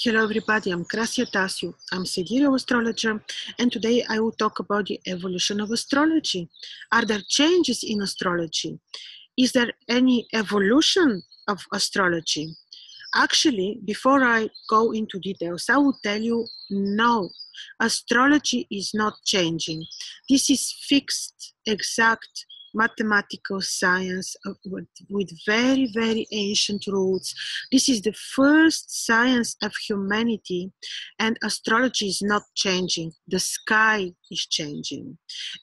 Hello everybody, I'm Krasiattasio. I'm sidereal astrologer, and today I will talk about the evolution of astrology. Are there changes in astrology? Is there any evolution of astrology? Actually, before I go into details, I will tell you no, astrology is not changing. This is fixed, exact mathematical science with very, very ancient roots. This is the first science of humanity, and astrology is not changing. The sky is changing.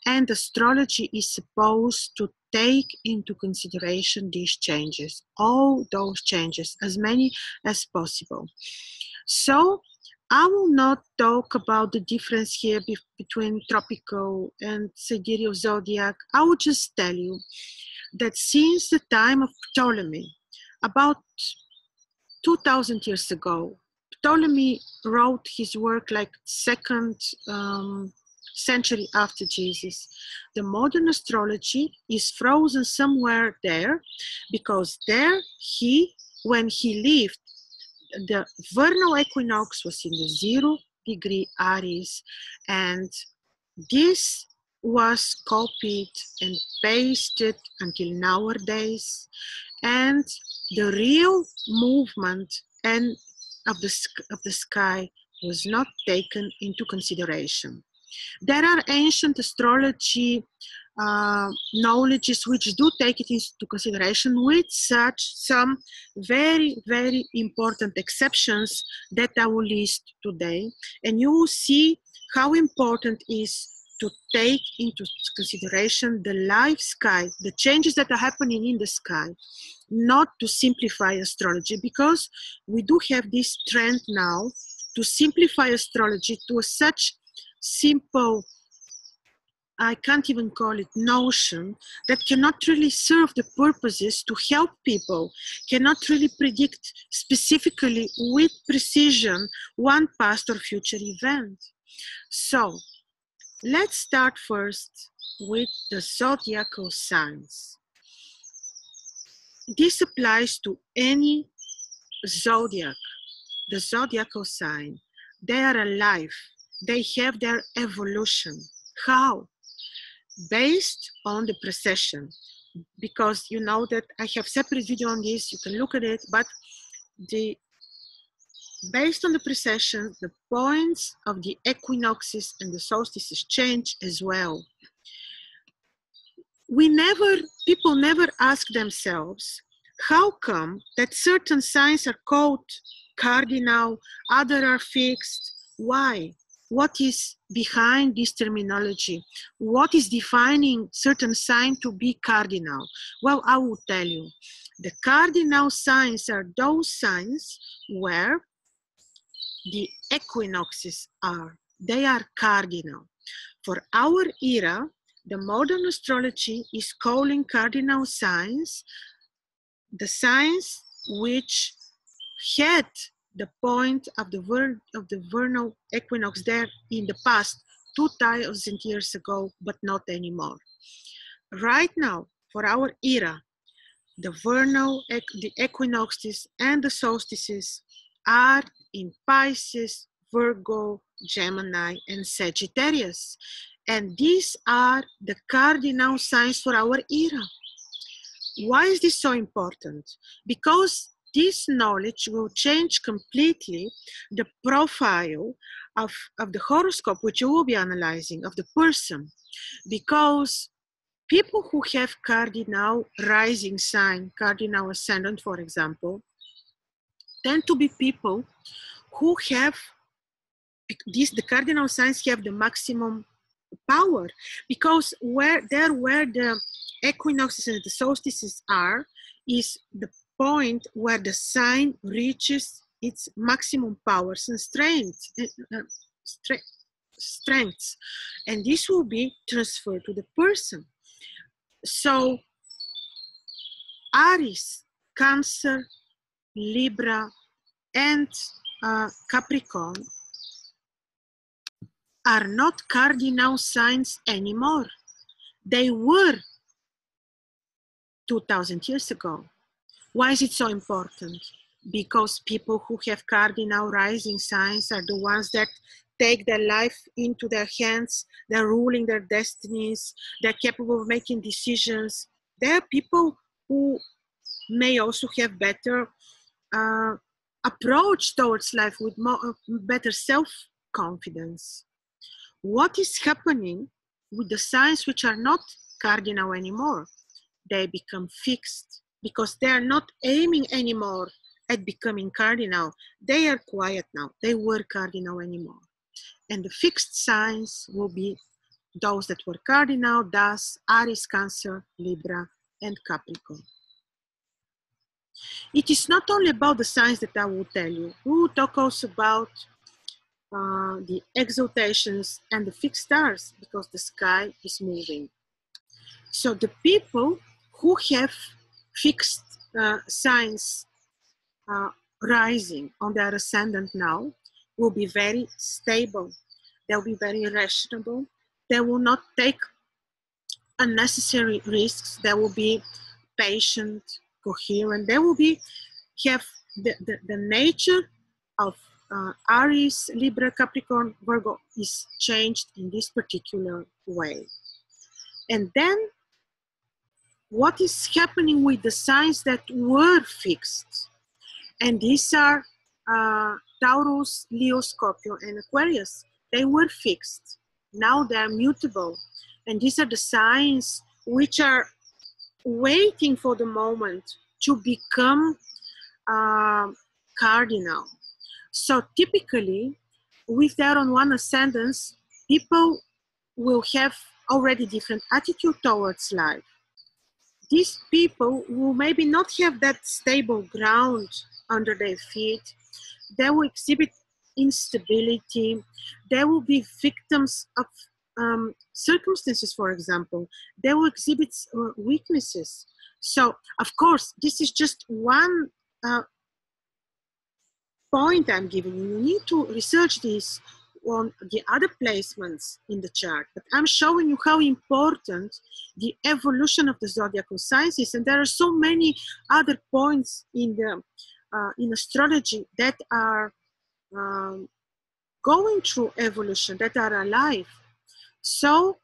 And astrology is supposed to take into consideration these changes, all those changes, as many as possible. So I will not talk about the difference here between tropical and sidereal zodiac. I will just tell you that since the time of Ptolemy, about 2000 years ago, Ptolemy wrote his work like second century after Jesus. The modern astrology is frozen somewhere there, because there when he lived, the vernal equinox was in the 0-degree Aries, and this was copied and pasted until nowadays, and the real movement and of the sky was not taken into consideration. There are ancient astrology knowledges which do take it into consideration, with some very, very important exceptions that I will list today. And you will see how important it is to take into consideration the live sky, the changes that are happening in the sky, not to simplify astrology, because we do have this trend now to simplify astrology to such simple, I can't even call it notion, that cannot really serve the purposes to help people, cannot really predict specifically with precision one past or future event. So let's start first with the zodiacal signs. This applies to any zodiac, the zodiacal sign. They are alive. They have their evolution. How? Based on the precession, because you know that I have separate video on this, you can look at it, but based on the precession, the points of the equinoxes and the solstices change as well. People never ask themselves, how come that certain signs are called cardinal, others are fixed? Why? What is behind this terminology? What is defining certain sign to be cardinal? Well, I will tell you. The cardinal signs are those signs where the equinoxes are. They are cardinal. For our era, the modern astrology is calling cardinal signs the signs which had the point of the vernal equinox there in the past 2000 years ago, but not anymore. Right now, for our era, the equinoxes and the solstices are in Pisces, Virgo, Gemini, and Sagittarius. And these are the cardinal signs for our era. Why is this so important? Because this knowledge will change completely the profile of the horoscope, which you will be analyzing, of the person. Because people who have cardinal rising sign, cardinal ascendant, for example, tend to be people who have the cardinal signs have the maximum power, because where the equinoxes and the solstices are is the point where the sign reaches its maximum powers and strengths, and this will be transferred to the person. So Aries, Cancer, Libra, and Capricorn are not cardinal signs anymore. They were 2000 years ago. Why is it so important? because people who have cardinal rising signs are the ones that take their life into their hands, they're ruling their destinies, they're capable of making decisions. There are people who may also have better approach towards life with better self-confidence. What is happening with the signs which are not cardinal anymore? They become fixed because they are not aiming anymore at becoming cardinal. They are quiet now. They were cardinal anymore. And the fixed signs will be those that were cardinal, thus Aries, Cancer, Libra, and Capricorn. It is not only about the signs that I will tell you. We will talk also about the exaltations and the fixed stars because the sky is moving. So the people who have fixed signs rising on their ascendant now will be very stable. They'll be very rational. They will not take unnecessary risks. They will be patient, coherent. They will be have the nature of Aries, Libra, Capricorn, Virgo is changed in this particular way. And then what is happening with the signs that were fixed? And these are Taurus, Leo, Scorpio, and Aquarius. They were fixed. Now they are mutable. And these are the signs which are waiting for the moment to become cardinal. So typically, with their on one ascendance, people will have already different attitude towards life. These people will maybe not have that stable ground under their feet. They will exhibit instability. They will be victims of circumstances, for example. They will exhibit weaknesses. So, of course, this is just one point I'm giving you. You need to research this on the other placements in the chart, but I'm showing you how important the evolution of the zodiacal signs is, and there are so many other points in the in astrology that are going through evolution, that are alive. So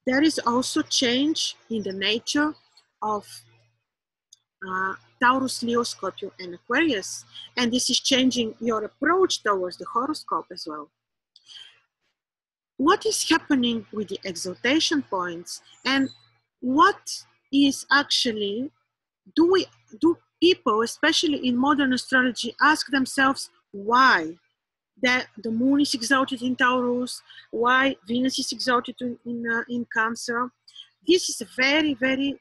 there is also change in the nature of Taurus, Leo, Scorpio, and Aquarius. And this is changing your approach towards the horoscope as well. What is happening with the exaltation points, and what is actually, do people, especially in modern astrology, ask themselves why? That the moon is exalted in Taurus, why Venus is exalted in Cancer. This is a very, very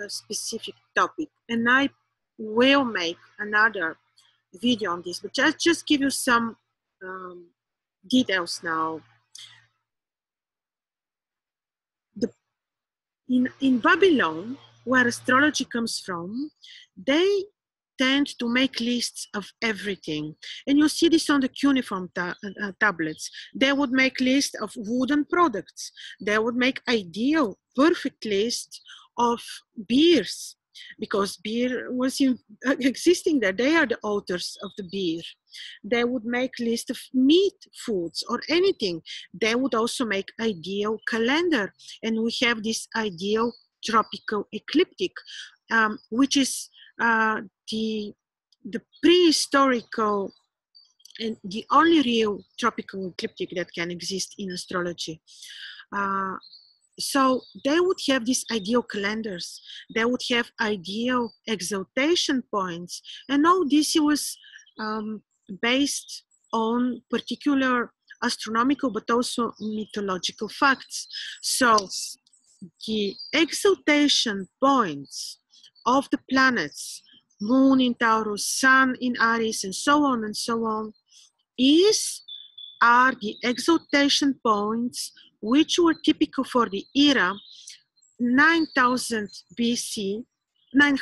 specific topic, and I will make another video on this, but just give you some details now. In Babylon, where astrology comes from, they tend to make lists of everything. And you see this on the cuneiform tablets. They would make lists of wooden products. They would make ideal, perfect lists of beers, because beer was existing there. They are the authors of the beer. They would make lists of meat foods or anything. They would also make ideal calendar. And we have this ideal tropical ecliptic, which is the prehistorical and the only real tropical ecliptic that can exist in astrology. So they would have these ideal calendars. They would have ideal exaltation points. And all this was based on particular astronomical but also mythological facts. So the exaltation points of the planets, moon in Taurus, sun in Aries, and so on, are the exaltation points which were typical for the era 9000 BC, 9th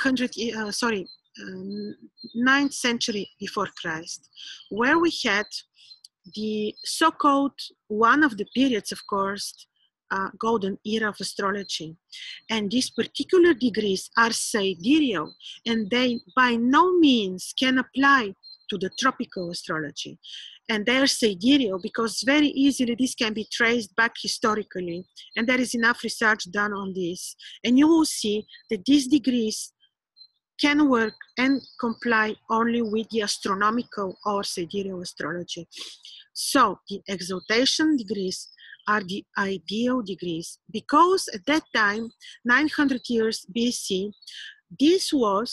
century before Christ, where we had the so-called, one of the periods, of course, golden era of astrology. And these particular degrees are sidereal, and they by no means can apply to the tropical astrology. And they are sidereal because very easily this can be traced back historically, and there is enough research done on this. And you will see that these degrees can work and comply only with the astronomical or sidereal astrology. So the exaltation degrees are the ideal degrees, because at that time, 900 years BC, these were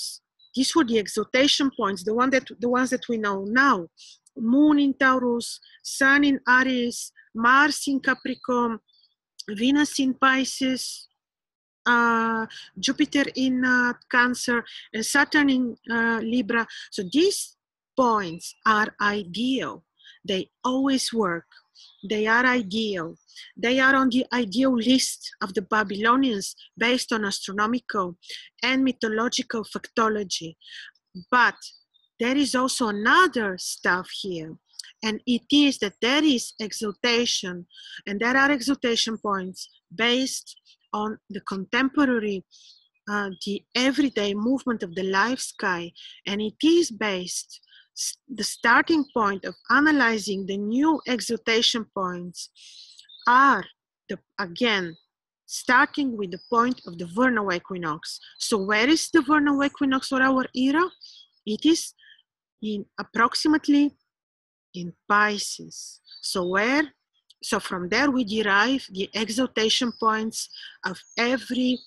the exaltation points, the ones that we know now: Moon in Taurus, Sun in Aries, Mars in Capricorn, Venus in Pisces, Jupiter in Cancer, and Saturn in Libra. So these points are ideal. They always work. They are ideal. They are on the ideal list of the Babylonians based on astronomical and mythological factology. But there is also another stuff here, and it is that there is exaltation, and there are exaltation points based on the contemporary, the everyday movement of the life sky, and it is based, the starting point of analyzing the new exaltation points are, again, starting with the point of the vernal equinox. So where is the vernal equinox for our era? It is in approximately in Pisces. So from there we derive the exaltation points of every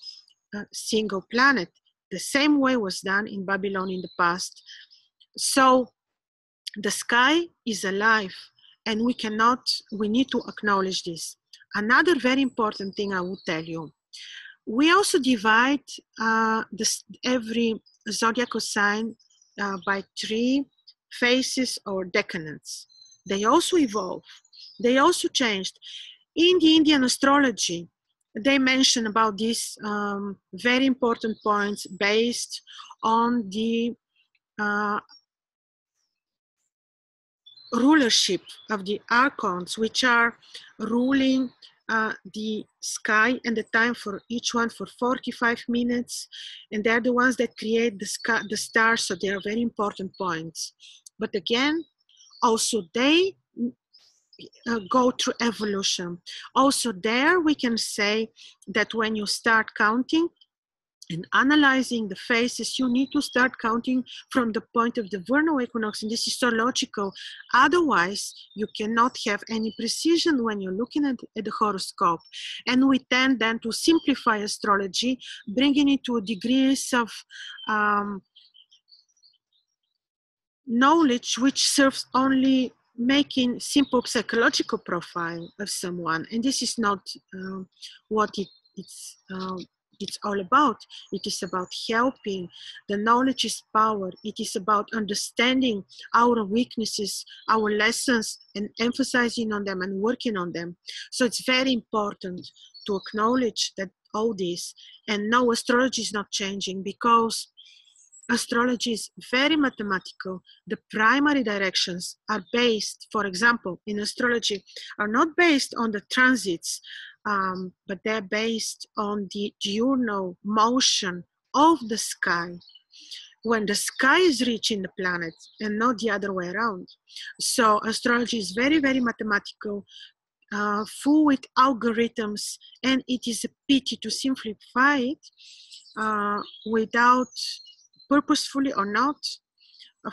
single planet. The same way was done in Babylon in the past. So the sky is alive, and we need to acknowledge this. Another very important thing I will tell you, we also divide every zodiacal sign by 3 phases or decanates. They also evolve. They also changed. In the Indian astrology, they mention about these very important points based on the rulership of the archons, which are ruling the sky and the time for each one for 45 minutes, and they're the ones that create the stars, so they are very important points. But again, also they go through evolution. Also there we can say that when you start counting and analyzing the phases, you need to start counting from the point of the vernal equinox, and this is so logical. Otherwise, you cannot have any precision when you're looking at the horoscope. And we tend then to simplify astrology, bringing it to degrees of knowledge which serves only making simple psychological profile of someone. And this is not what it's all about. It is about helping. The knowledge is power. It is about understanding our weaknesses, our lessons, and emphasizing on them and working on them. So it's very important to acknowledge that all this, and no, astrology is not changing, because astrology is very mathematical. The primary directions are based, for example, in astrology, are not based on the transits, but they're based on the diurnal motion of the sky, when the sky is reaching the planet and not the other way around. So astrology is very, very mathematical, full with algorithms, and it is a pity to simplify it without purposefully or not,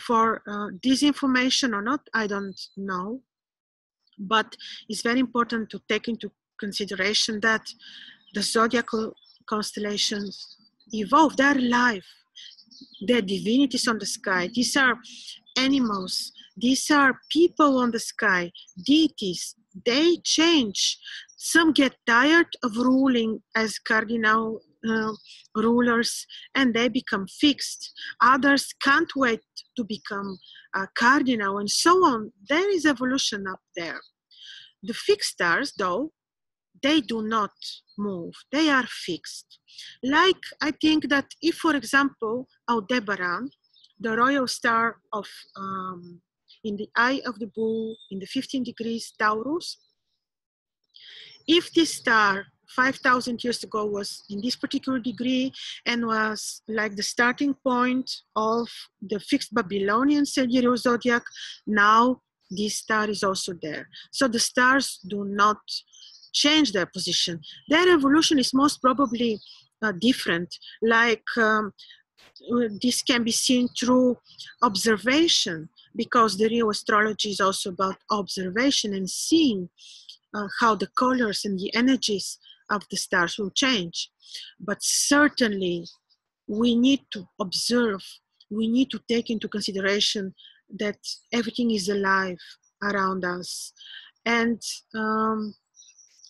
for disinformation or not, I don't know. But it's very important to take into consideration that the zodiacal constellations evolve. They're alive. They're divinities on the sky. These are animals. These are people on the sky, deities. They change. Some get tired of ruling as cardinal rulers, and they become fixed. Others can't wait to become cardinal, and so on. There is evolution up there. The fixed stars, though, they do not move. They are fixed. Like, I think that if, for example, Aldebaran, the royal star of in the eye of the bull in the 15 degrees Taurus, if this star 5,000 years ago was in this particular degree and was like the starting point of the fixed Babylonian sidereal zodiac, now this star is also there. So the stars do not change their position. Their evolution is most probably different. Like this can be seen through observation, because the real astrology is also about observation and seeing how the colors and the energies of the stars will change. But certainly we need to observe, we need to take into consideration that everything is alive around us. And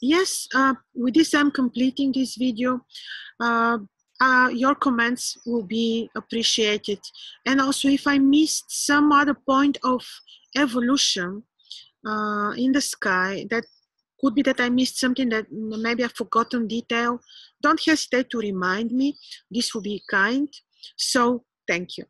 yes, with this I'm completing this video. Your comments will be appreciated. And also if I missed some other point of evolution in the sky, that could be that I missed something, that maybe I've forgotten detail, don't hesitate to remind me. This will be kind. So thank you.